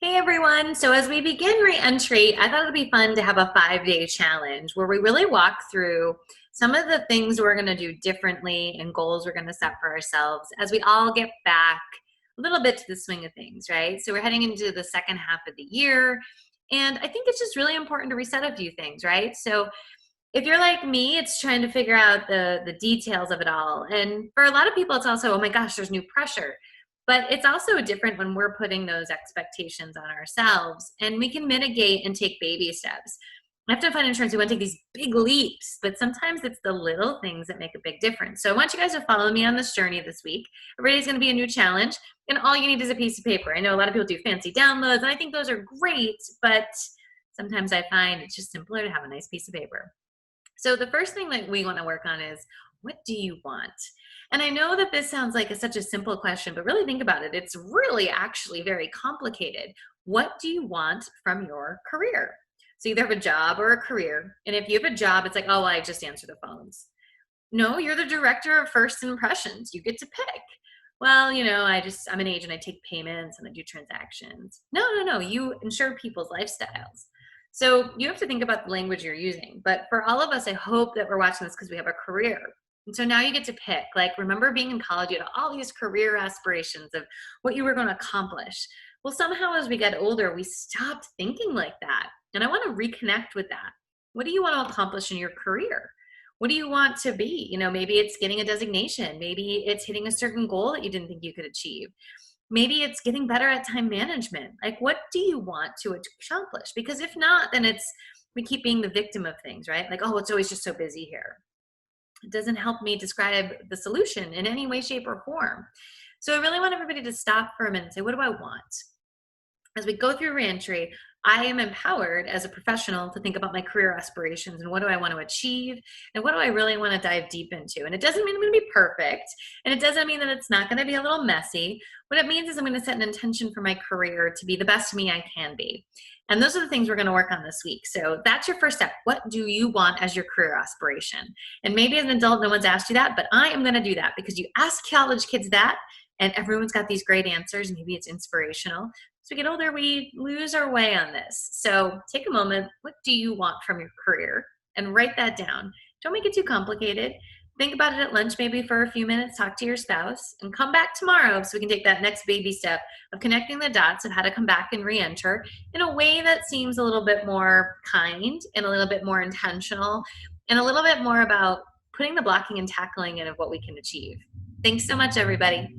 Hey everyone. So as we begin re-entry, I thought it'd be fun to have a 5-day challenge where we really walk through some of the things we're going to do differently and goals we're going to set for ourselves as we all get back a little bit to the swing of things, right? So we're heading into the second half of the year, and I think it's just really important to reset a few things, right? So if you're like me, it's trying to figure out the details of it all. And for a lot of people, it's also, oh my gosh, there's new pressure. But it's also different when we're putting those expectations on ourselves, and we can mitigate and take baby steps. I have to find insurance, we want to take these big leaps, but sometimes it's the little things that make a big difference. So I want you guys to follow me on this journey this week. Every day is going to be a new challenge, and all you need is a piece of paper. I know a lot of people do fancy downloads, and I think those are great, but sometimes I find it's just simpler to have a nice piece of paper. So the first thing that we want to work on is, what do you want? And I know that this sounds like such a simple question, but really think about it. It's really actually very complicated. What do you want from your career? So either have a job or a career. And if you have a job, it's like, oh, well, I just answer the phones. No, you're the director of first impressions. You get to pick. Well, I'm an agent. I take payments and I do transactions. No. You insure people's lifestyles. So you have to think about the language you're using. But for all of us, I hope that we're watching this because we have a career. And so now you get to pick. Like, remember being in college, you had all these career aspirations of what you were going to accomplish. Well, somehow as we get older, we stopped thinking like that. And I want to reconnect with that. What do you want to accomplish in your career? What do you want to be? Maybe it's getting a designation. Maybe it's hitting a certain goal that you didn't think you could achieve. Maybe it's getting better at time management. Like, what do you want to accomplish? Because if not, then we keep being the victim of things, right? Like, oh, it's always just so busy here. It doesn't help me describe the solution in any way, shape, or form. So I really want everybody to stop for a minute and say, what do I want? As we go through reentry, I am empowered as a professional to think about my career aspirations and what do I want to achieve and what do I really want to dive deep into. And it doesn't mean I'm going to be perfect, and it doesn't mean that it's not going to be a little messy. What it means is I'm going to set an intention for my career to be the best me I can be. And those are the things we're going to work on this week. So that's your first step. What do you want as your career aspiration? And maybe as an adult, no one's asked you that, but I am going to do that because you ask college kids that, and everyone's got these great answers. Maybe it's inspirational. As we get older, we lose our way on this. So take a moment. What do you want from your career? And write that down. Don't make it too complicated. Think about it at lunch maybe for a few minutes. Talk to your spouse and come back tomorrow so we can take that next baby step of connecting the dots of how to come back and re-enter in a way that seems a little bit more kind and a little bit more intentional and a little bit more about putting the blocking and tackling in of what we can achieve. Thanks so much, everybody.